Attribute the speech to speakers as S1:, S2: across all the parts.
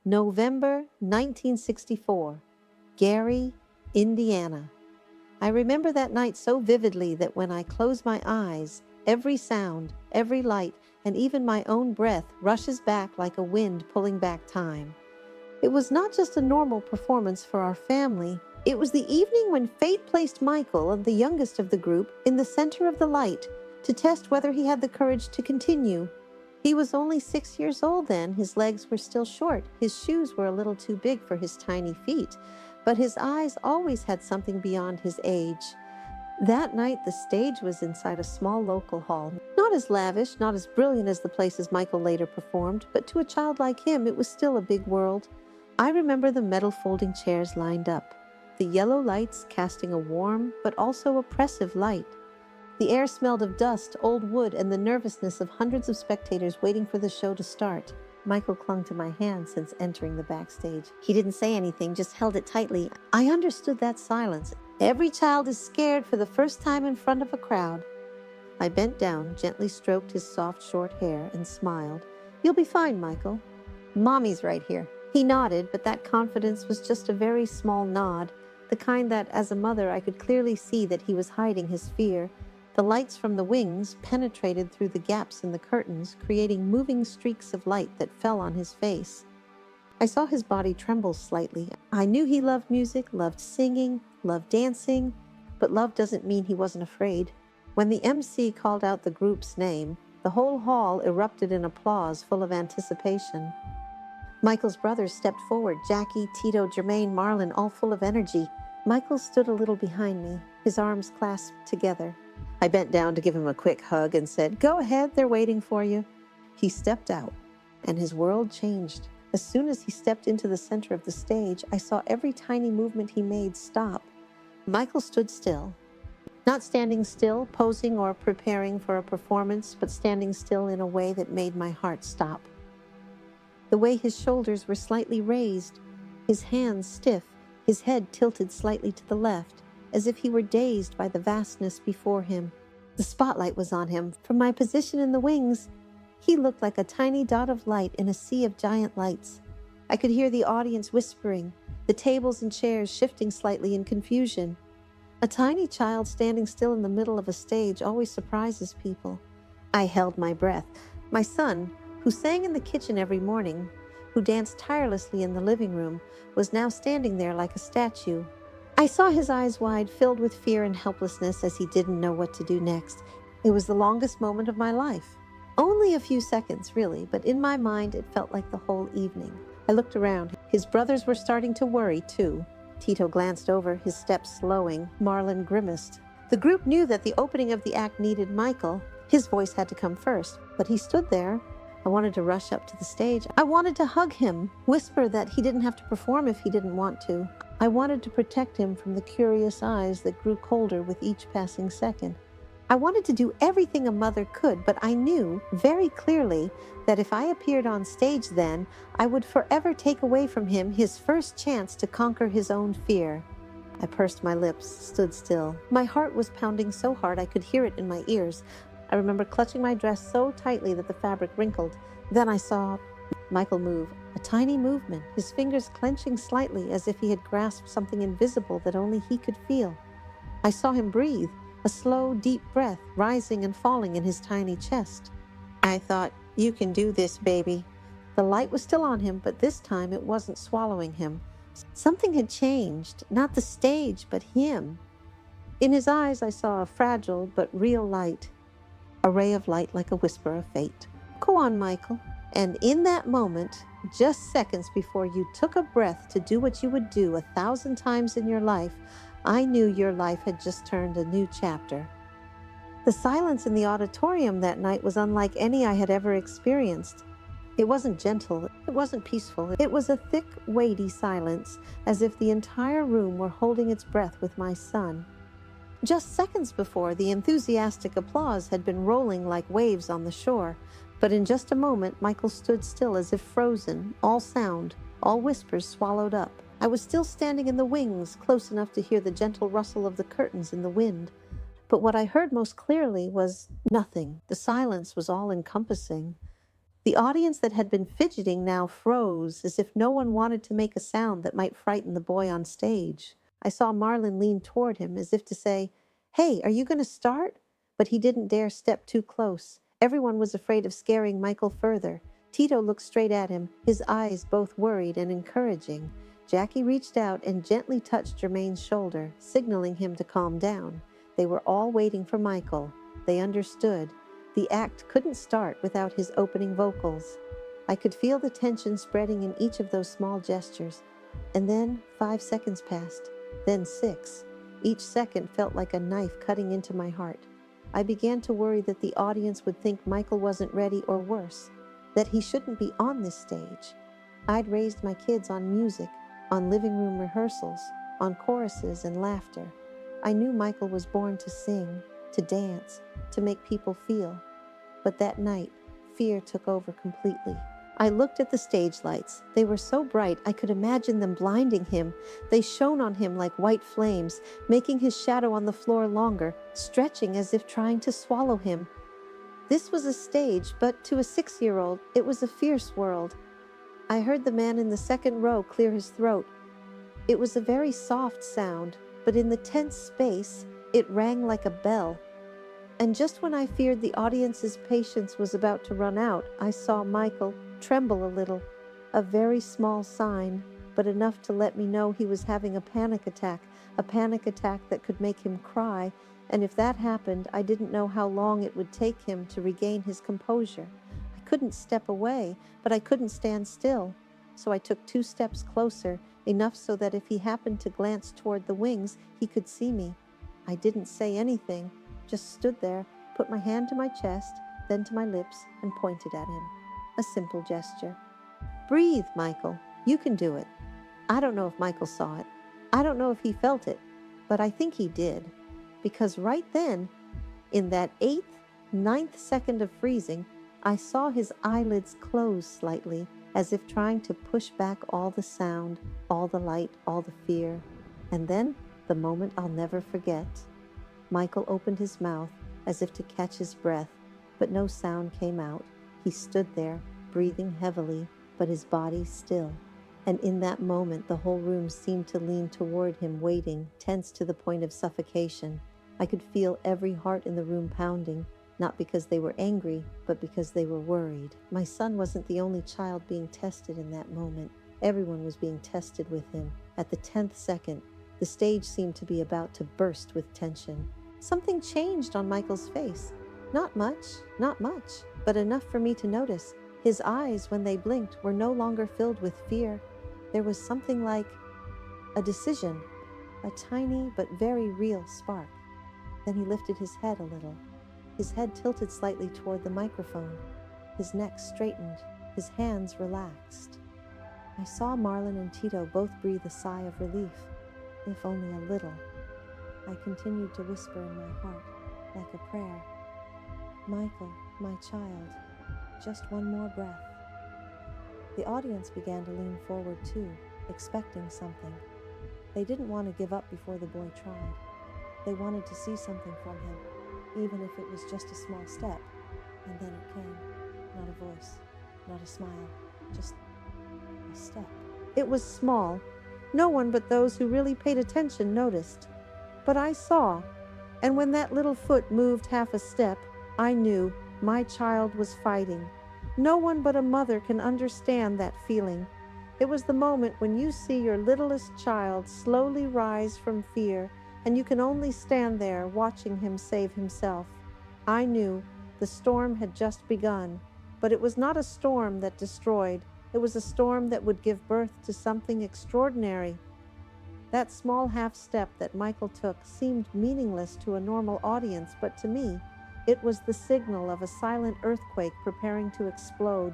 S1: November 1964, Gary, Indiana. I remember that night so vividly that when I close my eyes, every sound, every light, and even my own breath rushes back like a wind pulling back time. It was not just a normal performance for our family. It was the evening when fate placed Michael, the youngest of the group, in the center of the light to test whether he had the courage to continue. He was only 6 years old then. His legs were still short. His shoes were a little too big for his tiny feet, but his eyes always had something beyond his age. That night, the stage was inside a small local hall. Not as lavish, not as brilliant as the places Michael later performed, but to a child like him, it was still a big world. I remember the metal folding chairs lined up, the yellow lights casting a warm but also oppressive light. The air smelled of dust, old wood, and the nervousness of hundreds of spectators waiting for the show to start. Michael clung to my hand since entering the backstage. He didn't say anything, just held it tightly. I understood that silence. Every child is scared for the first time in front of a crowd. I bent down, gently stroked his soft, short hair, and smiled. "You'll be fine, Michael. Mommy's right here." He nodded, but that confidence was just a very small nod, the kind that, as a mother, I could clearly see that he was hiding his fear. The lights from the wings penetrated through the gaps in the curtains, creating moving streaks of light that fell on his face. I saw his body tremble slightly. I knew he loved music, loved singing, loved dancing, but love doesn't mean he wasn't afraid. When the MC called out the group's name, the whole hall erupted in applause full of anticipation. Michael's brothers stepped forward, Jackie, Tito, Jermaine, Marlon, all full of energy. Michael stood a little behind me, his arms clasped together. I bent down to give him a quick hug and said, "Go ahead, they're waiting for you." He stepped out, and his world changed. As soon as he stepped into the center of the stage, I saw every tiny movement he made stop. Michael stood still. Not standing still, posing or preparing for a performance, but standing still in a way that made my heart stop. The way his shoulders were slightly raised, his hands stiff, his head tilted slightly to the left, as if he were dazed by the vastness before him. The spotlight was on him. From my position in the wings, he looked like a tiny dot of light in a sea of giant lights. I could hear the audience whispering, the tables and chairs shifting slightly in confusion. A tiny child standing still in the middle of a stage always surprises people. I held my breath. My son, who sang in the kitchen every morning, who danced tirelessly in the living room, was now standing there like a statue. I saw his eyes wide, filled with fear and helplessness as he didn't know what to do next. It was the longest moment of my life. Only a few seconds, really, but in my mind it felt like the whole evening. I looked around. His brothers were starting to worry, too. Tito glanced over, his steps slowing. Marlon grimaced. The group knew that the opening of the act needed Michael. His voice had to come first, but he stood there. I wanted to rush up to the stage. I wanted to hug him, whisper that he didn't have to perform if he didn't want to. I wanted to protect him from the curious eyes that grew colder with each passing second. I wanted to do everything a mother could, but I knew very clearly that if I appeared on stage then, I would forever take away from him his first chance to conquer his own fear. I pursed my lips, stood still. My heart was pounding so hard I could hear it in my ears. I remember clutching my dress so tightly that the fabric wrinkled. Then I saw Michael move, a tiny movement, his fingers clenching slightly as if he had grasped something invisible that only he could feel. I saw him breathe, a slow, deep breath rising and falling in his tiny chest. I thought, "You can do this, baby." The light was still on him, but this time it wasn't swallowing him. Something had changed, not the stage, but him. In his eyes, I saw a fragile but real light, a ray of light like a whisper of fate. "Go on, Michael." And in that moment, just seconds before you took a breath to do what you would do 1,000 times in your life, I knew your life had just turned a new chapter. The silence in the auditorium that night was unlike any I had ever experienced. It wasn't gentle, it wasn't peaceful. It was a thick, weighty silence, as if the entire room were holding its breath with my son. Just seconds before, the enthusiastic applause had been rolling like waves on the shore, but in just a moment, Michael stood still as if frozen, all sound, all whispers swallowed up. I was still standing in the wings, close enough to hear the gentle rustle of the curtains in the wind. But what I heard most clearly was nothing. The silence was all-encompassing. The audience that had been fidgeting now froze, as if no one wanted to make a sound that might frighten the boy on stage. I saw Marlon lean toward him, as if to say, "Hey, are you going to start?" But he didn't dare step too close. Everyone was afraid of scaring Michael further. Tito looked straight at him, his eyes both worried and encouraging. Jackie reached out and gently touched Jermaine's shoulder, signaling him to calm down. They were all waiting for Michael. They understood. The act couldn't start without his opening vocals. I could feel the tension spreading in each of those small gestures. And then 5 seconds passed, then 6. Each second felt like a knife cutting into my heart. I began to worry that the audience would think Michael wasn't ready, or worse, that he shouldn't be on this stage. I'd raised my kids on music, on living room rehearsals, on choruses and laughter. I knew Michael was born to sing, to dance, to make people feel. But that night, fear took over completely. I looked at the stage lights. They were so bright I could imagine them blinding him. They shone on him like white flames, making his shadow on the floor longer, stretching as if trying to swallow him. This was a stage, but to a 6-year-old, it was a fierce world. I heard the man in the second row clear his throat. It was a very soft sound, but in the tense space, it rang like a bell. And just when I feared the audience's patience was about to run out, I saw Michael tremble a little, a very small sign, but enough to let me know he was having a panic attack that could make him cry, and if that happened, I didn't know how long it would take him to regain his composure. I couldn't step away, but I couldn't stand still, so I took 2 steps closer, enough so that if he happened to glance toward the wings, he could see me. I didn't say anything, just stood there, put my hand to my chest, then to my lips, and pointed at him. A simple gesture. "Breathe, Michael. You can do it." I don't know if Michael saw it. I don't know if he felt it, but I think he did. Because right then, in that 8th, 9th second of freezing, I saw his eyelids close slightly, as if trying to push back all the sound, all the light, all the fear. And then, the moment I'll never forget. Michael opened his mouth as if to catch his breath, but no sound came out. He stood there, breathing heavily, but his body still. And in that moment, the whole room seemed to lean toward him, waiting, tense to the point of suffocation. I could feel every heart in the room pounding, not because they were angry, but because they were worried. My son wasn't the only child being tested in that moment. Everyone was being tested with him. At the 10th second, the stage seemed to be about to burst with tension. Something changed on Michael's face. Not much, but enough for me to notice. His eyes, when they blinked, were no longer filled with fear. There was something like a decision, a tiny but very real spark. Then he lifted his head a little. His head tilted slightly toward the microphone. His neck straightened, his hands relaxed. I saw Marlon and Tito both breathe a sigh of relief, if only a little. I continued to whisper in my heart, like a prayer, "Michael, my child, just one more breath." The audience began to lean forward too, expecting something. They didn't want to give up before the boy tried. They wanted to see something from him, even if it was just a small step. And then it came. Not a voice, not a smile, just a step. It was small. No one but those who really paid attention noticed. But I saw, and when that little foot moved half a step, I knew my child was fighting. No one but a mother can understand that feeling. It was the moment when you see your littlest child slowly rise from fear, and you can only stand there watching him save himself. I knew the storm had just begun, but it was not a storm that destroyed. It was a storm that would give birth to something extraordinary. That small half step that Michael took seemed meaningless to a normal audience, but to me, it was the signal of a silent earthquake preparing to explode.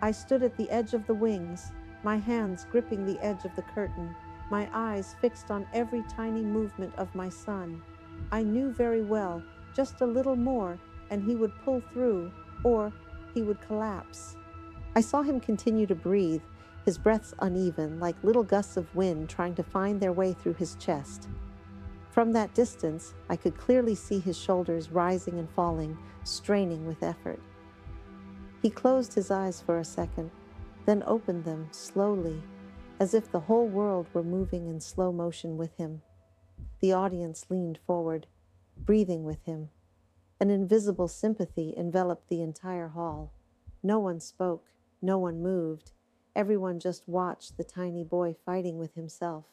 S1: I stood at the edge of the wings, my hands gripping the edge of the curtain, my eyes fixed on every tiny movement of my son. I knew very well, just a little more, and he would pull through, or he would collapse. I saw him continue to breathe, his breaths uneven, like little gusts of wind trying to find their way through his chest. From that distance, I could clearly see his shoulders rising and falling, straining with effort. He closed his eyes for a second, then opened them slowly, as if the whole world were moving in slow motion with him. The audience leaned forward, breathing with him. An invisible sympathy enveloped the entire hall. No one spoke, no one moved. Everyone just watched the tiny boy fighting with himself.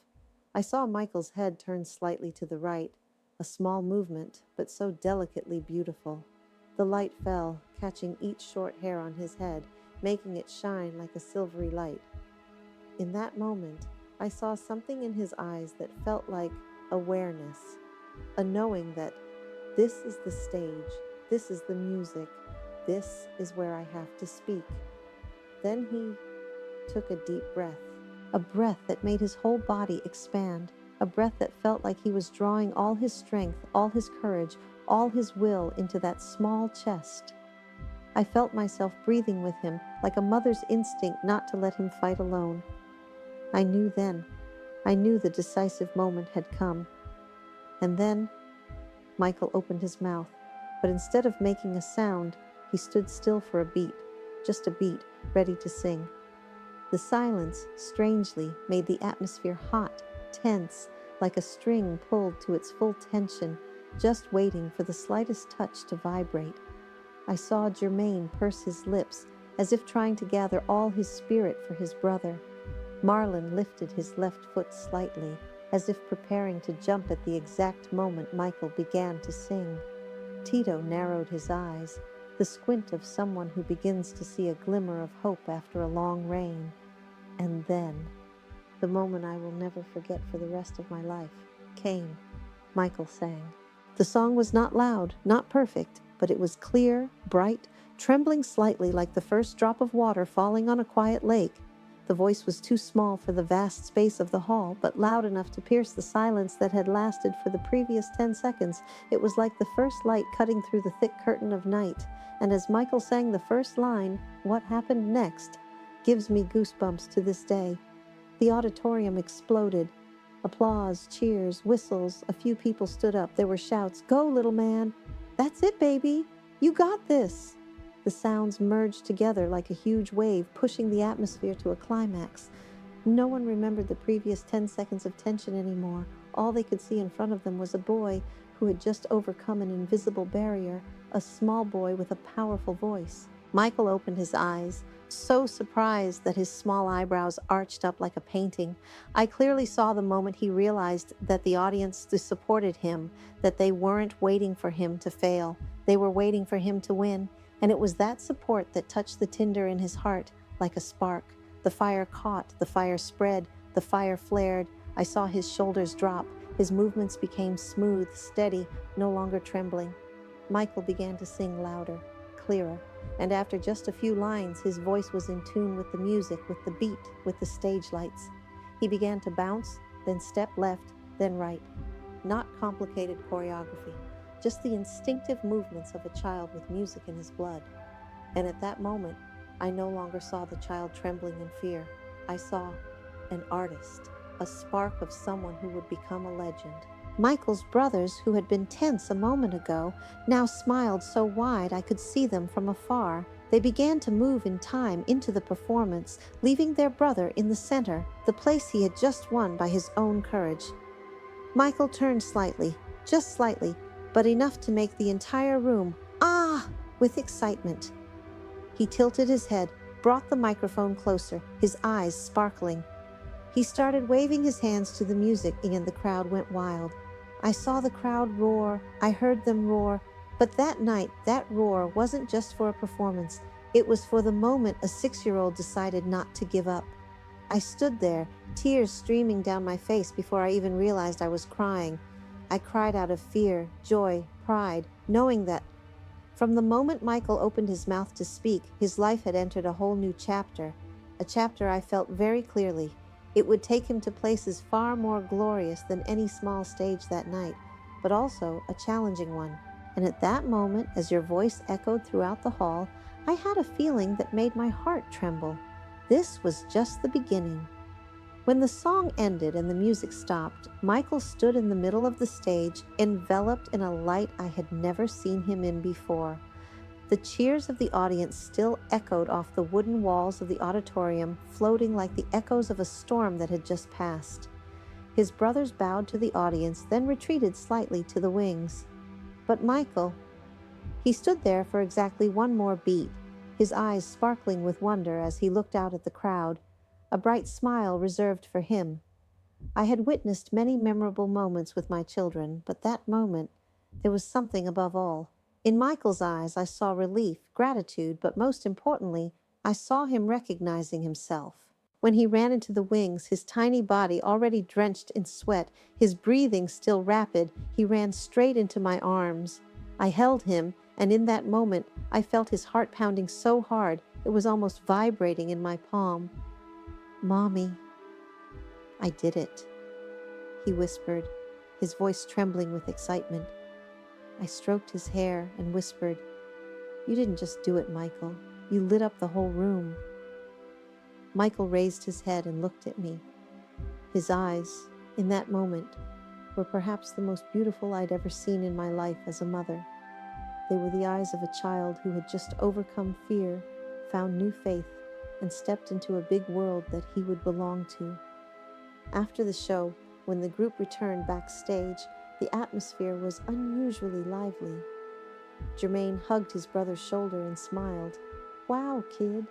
S1: I saw Michael's head turn slightly to the right, a small movement, but so delicately beautiful. The light fell, catching each short hair on his head, making it shine like a silvery light. In that moment, I saw something in his eyes that felt like awareness, a knowing that this is the stage, this is the music, this is where I have to speak. Then he took a deep breath, a breath that made his whole body expand, a breath that felt like he was drawing all his strength, all his courage, all his will into that small chest. I felt myself breathing with him, like a mother's instinct not to let him fight alone. I knew the decisive moment had come. And then Michael opened his mouth, but instead of making a sound, he stood still for a beat, just a beat, ready to sing. The silence, strangely, made the atmosphere hot, tense, like a string pulled to its full tension, just waiting for the slightest touch to vibrate. I saw Jermaine purse his lips, as if trying to gather all his spirit for his brother. Marlon lifted his left foot slightly, as if preparing to jump at the exact moment Michael began to sing. Tito narrowed his eyes, the squint of someone who begins to see a glimmer of hope after a long rain. And then, the moment I will never forget for the rest of my life, came. Michael sang. The song was not loud, not perfect, but it was clear, bright, trembling slightly like the first drop of water falling on a quiet lake. The voice was too small for the vast space of the hall, but loud enough to pierce the silence that had lasted for the previous 10 seconds. It was like the first light cutting through the thick curtain of night. And as Michael sang the first line, "What happened next?" gives me goosebumps to this day. The auditorium exploded. Applause, cheers, whistles. A few people stood up. There were shouts, "Go, little man! That's it, baby! You got this!" The sounds merged together like a huge wave, pushing the atmosphere to a climax. No one remembered the previous 10 seconds of tension anymore. All they could see in front of them was a boy who had just overcome an invisible barrier, a small boy with a powerful voice. Michael opened his eyes, so surprised that his small eyebrows arched up like a painting. I clearly saw the moment he realized that the audience supported him, that they weren't waiting for him to fail. They were waiting for him to win. And it was that support that touched the tinder in his heart like a spark. The fire caught, the fire spread, the fire flared. I saw his shoulders drop. His movements became smooth, steady, no longer trembling. Michael began to sing louder, clearer, and after just a few lines, his voice was in tune with the music, with the beat, with the stage lights. He began to bounce, then step left, then right. Not complicated choreography, just the instinctive movements of a child with music in his blood. And at that moment, I no longer saw the child trembling in fear. I saw an artist, a spark of someone who would become a legend. Michael's brothers, who had been tense a moment ago, now smiled so wide I could see them from afar. They began to move in time into the performance, leaving their brother in the center, the place he had just won by his own courage. Michael turned slightly, just slightly, but enough to make the entire room, with excitement. He tilted his head, brought the microphone closer, his eyes sparkling. He started waving his hands to the music, and the crowd went wild. I saw the crowd roar, I heard them roar, but that night, that roar wasn't just for a performance. It was for the moment a 6-year-old decided not to give up. I stood there, tears streaming down my face before I even realized I was crying. I cried out of fear, joy, pride, knowing that from the moment Michael opened his mouth to speak, his life had entered a whole new chapter, a chapter I felt very clearly. It would take him to places far more glorious than any small stage that night, but also a challenging one. And at that moment, as your voice echoed throughout the hall, I had a feeling that made my heart tremble. This was just the beginning. When the song ended and the music stopped, Michael stood in the middle of the stage, enveloped in a light I had never seen him in before. The cheers of the audience still echoed off the wooden walls of the auditorium, floating like the echoes of a storm that had just passed. His brothers bowed to the audience, then retreated slightly to the wings. But Michael, he stood there for exactly one more beat, his eyes sparkling with wonder as he looked out at the crowd, a bright smile reserved for him. I had witnessed many memorable moments with my children, but that moment, there was something above all. In Michael's eyes, I saw relief, gratitude, but most importantly, I saw him recognizing himself. When he ran into the wings, his tiny body already drenched in sweat, his breathing still rapid, he ran straight into my arms. I held him, and in that moment, I felt his heart pounding so hard, it was almost vibrating in my palm. "Mommy, I did it," he whispered, his voice trembling with excitement. I stroked his hair and whispered, "You didn't just do it, Michael. You lit up the whole room." Michael raised his head and looked at me. His eyes, in that moment, were perhaps the most beautiful I'd ever seen in my life as a mother. They were the eyes of a child who had just overcome fear, found new faith, and stepped into a big world that he would belong to. After the show, when the group returned backstage, the atmosphere was unusually lively. Jermaine hugged his brother's shoulder and smiled. "Wow, kid,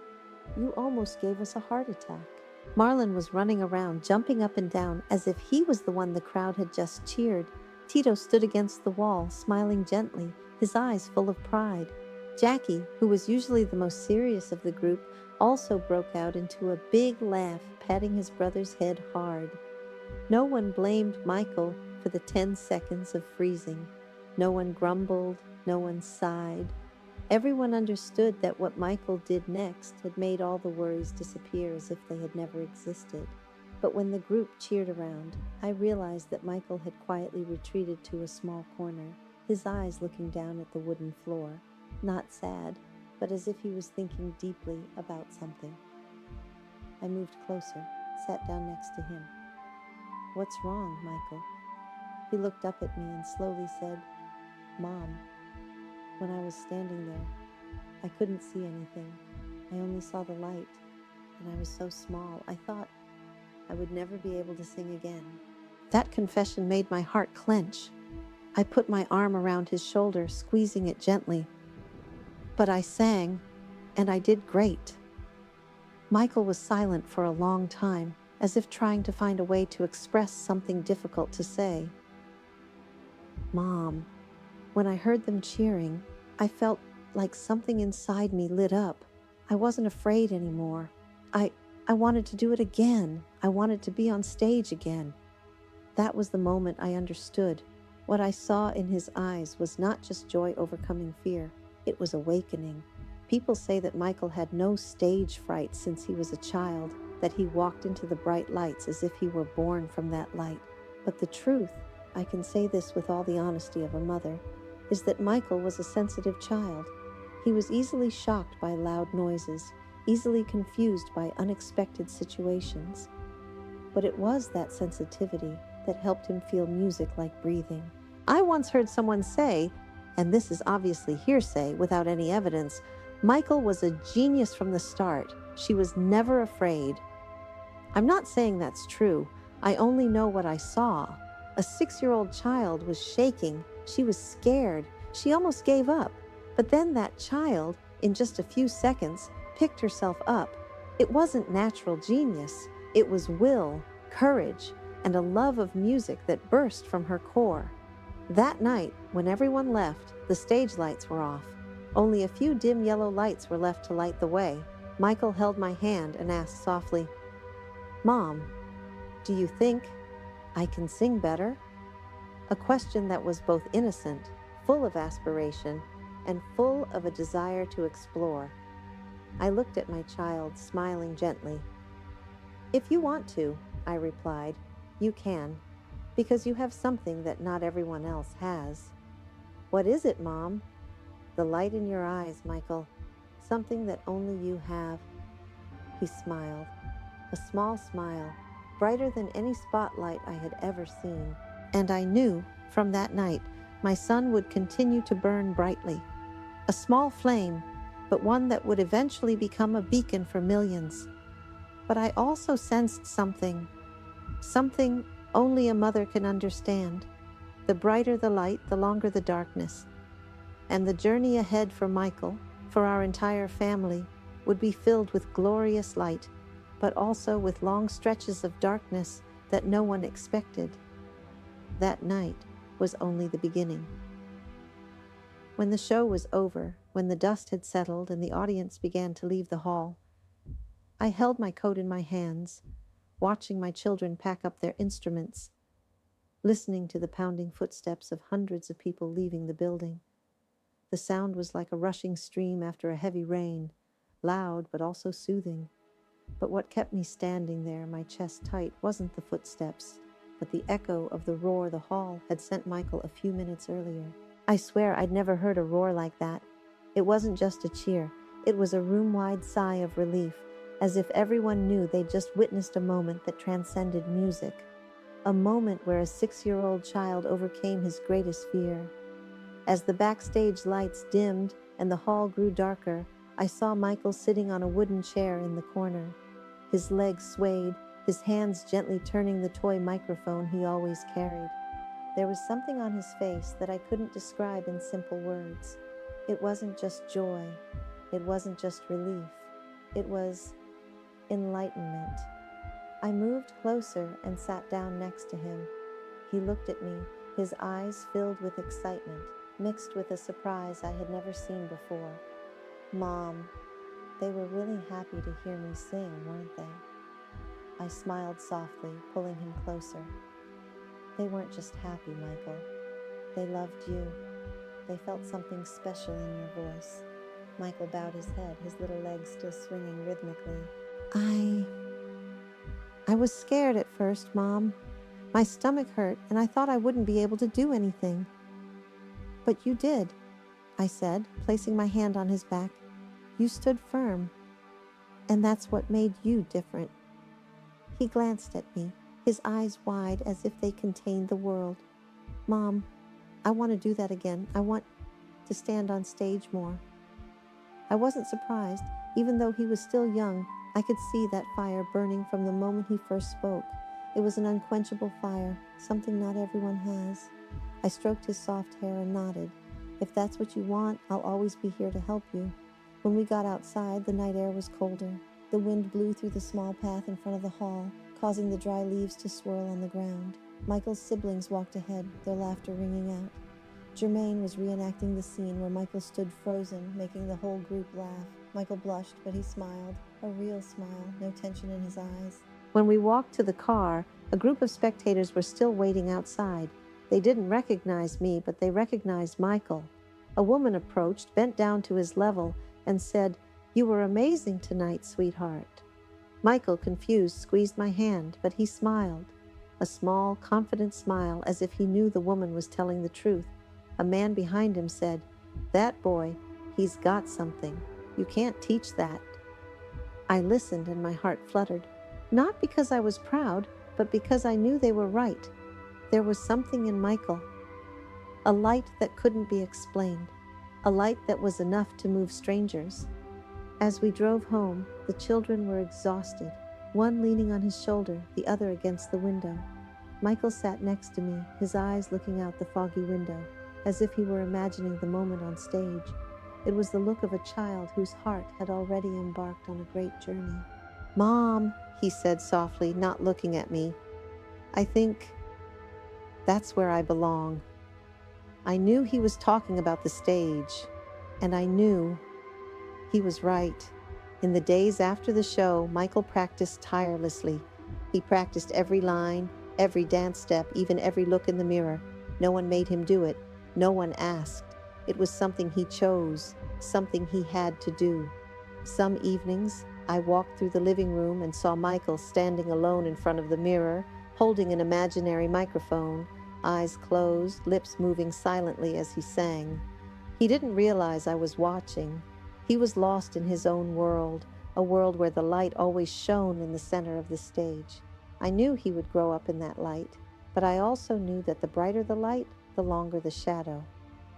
S1: you almost gave us a heart attack." Marlon was running around, jumping up and down, as if he was the one the crowd had just cheered. Tito stood against the wall, smiling gently, his eyes full of pride. Jackie, who was usually the most serious of the group, also broke out into a big laugh, patting his brother's head hard. No one blamed Michael for the 10 seconds of freezing. No one grumbled, no one sighed. Everyone understood that what Michael did next had made all the worries disappear as if they had never existed. But when the group cheered around, I realized that Michael had quietly retreated to a small corner, his eyes looking down at the wooden floor, not sad, but as if he was thinking deeply about something. I moved closer, sat down next to him. "What's wrong, Michael?" He looked up at me and slowly said, "Mom, when I was standing there, I couldn't see anything. I only saw the light, and I was so small, I thought I would never be able to sing again." That confession made my heart clench. I put my arm around his shoulder, squeezing it gently. But I sang, and I did great. Michael was silent for a long time, as if trying to find a way to express something difficult to say. "Mom," when I heard them cheering, I felt like something inside me lit up. I wasn't afraid anymore. I wanted to do it again. I wanted to be on stage again. That was the moment I understood. What I saw in his eyes was not just joy overcoming fear. It was awakening. People say that Michael had no stage fright since he was a child, that he walked into the bright lights as if he were born from that light. But the truth, I can say this with all the honesty of a mother, is that Michael was a sensitive child. He was easily shocked by loud noises, easily confused by unexpected situations. But it was that sensitivity that helped him feel music like breathing. I once heard someone say, and this is obviously hearsay without any evidence, Michael was a genius from the start. She was never afraid. I'm not saying that's true. I only know what I saw. A 6-year-old child was shaking. She was scared. She almost gave up. But then that child, in just a few seconds, picked herself up. It wasn't natural genius. It was will, courage, and a love of music that burst from her core. That night, when everyone left, the stage lights were off. Only a few dim yellow lights were left to light the way. Michael held my hand and asked softly, "Mom, do you think I can sing better?" A question that was both innocent, full of aspiration, and full of a desire to explore. I looked at my child, smiling gently. "If you want to," I replied, "you can, because you have something that not everyone else has." "What is it, Mom?" "The light in your eyes, Michael. Something that only you have." He smiled, a small smile, brighter than any spotlight I had ever seen. And I knew, from that night, my son would continue to burn brightly. A small flame, but one that would eventually become a beacon for millions. But I also sensed something only a mother can understand. The brighter the light, the longer the darkness. And the journey ahead for Michael, for our entire family, would be filled with glorious light, but also with long stretches of darkness that no one expected. That night was only the beginning. When the show was over, when the dust had settled and the audience began to leave the hall, I held my coat in my hands, watching my children pack up their instruments, listening to the pounding footsteps of hundreds of people leaving the building. The sound was like a rushing stream after a heavy rain, loud but also soothing. But what kept me standing there, my chest tight, wasn't the footsteps, but the echo of the roar the hall had sent Michael a few minutes earlier. I swear I'd never heard a roar like that. It wasn't just a cheer. It was a room-wide sigh of relief, as if everyone knew they'd just witnessed a moment that transcended music. A moment where a 6-year-old child overcame his greatest fear. As the backstage lights dimmed and the hall grew darker, I saw Michael sitting on a wooden chair in the corner. His legs swayed, his hands gently turning the toy microphone he always carried. There was something on his face that I couldn't describe in simple words. It wasn't just joy. It wasn't just relief. It was enlightenment. I moved closer and sat down next to him. He looked at me, his eyes filled with excitement, mixed with a surprise I had never seen before. "Mom, they were really happy to hear me sing, weren't they?" I smiled softly, pulling him closer. "They weren't just happy, Michael. They loved you. They felt something special in your voice." Michael bowed his head, his little legs still swinging rhythmically. I was scared at first, Mom. My stomach hurt, and I thought I wouldn't be able to do anything. "But you did," I said, placing my hand on his back. "You stood firm. And that's what made you different." He glanced at me, his eyes wide as if they contained the world. "Mom, I want to do that again. I want to stand on stage more." I wasn't surprised. Even though he was still young, I could see that fire burning from the moment he first spoke. It was an unquenchable fire, something not everyone has. I stroked his soft hair and nodded. "If that's what you want, I'll always be here to help you." When we got outside, the night air was colder. The wind blew through the small path in front of the hall, causing the dry leaves to swirl on the ground. Michael's siblings walked ahead, their laughter ringing out. Jermaine was reenacting the scene where Michael stood frozen, making the whole group laugh. Michael blushed, but he smiled, a real smile, no tension in his eyes. When we walked to the car, a group of spectators were still waiting outside. They didn't recognize me, but they recognized Michael. A woman approached, bent down to his level, and said, "You were amazing tonight, sweetheart." Michael, confused, squeezed my hand, but he smiled. A small, confident smile, as if he knew the woman was telling the truth. A man behind him said, "That boy, he's got something. You can't teach that." I listened and my heart fluttered, not because I was proud, but because I knew they were right. There was something in Michael, a light that couldn't be explained, a light that was enough to move strangers. As we drove home, the children were exhausted, one leaning on his shoulder, the other against the window. Michael sat next to me, his eyes looking out the foggy window, as if he were imagining the moment on stage. It was the look of a child whose heart had already embarked on a great journey. "Mom," he said softly, not looking at me, "I think that's where I belong." I knew he was talking about the stage, and I knew he was right. In the days after the show, Michael practiced tirelessly. He practiced every line, every dance step, even every look in the mirror. No one made him do it. No one asked. It was something he chose, something he had to do. Some evenings, I walked through the living room and saw Michael standing alone in front of the mirror, holding an imaginary microphone, eyes closed, lips moving silently as he sang. He didn't realize I was watching. He was lost in his own world, a world where the light always shone in the center of the stage. I knew he would grow up in that light, but I also knew that the brighter the light, the longer the shadow.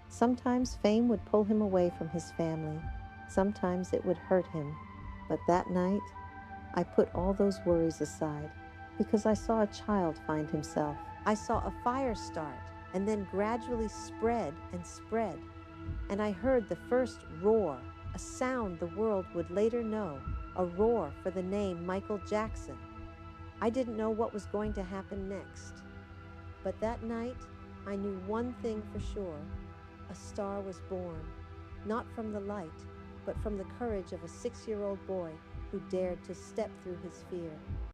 S1: Sometimes fame would pull him away from his family. Sometimes it would hurt him. But that night, I put all those worries aside because I saw a child find himself. I saw a fire start and then gradually spread and spread. And I heard the first roar, a sound the world would later know, a roar for the name Michael Jackson. I didn't know what was going to happen next. But that night, I knew one thing for sure. A star was born, not from the light, but from the courage of a 6-year-old boy who dared to step through his fear.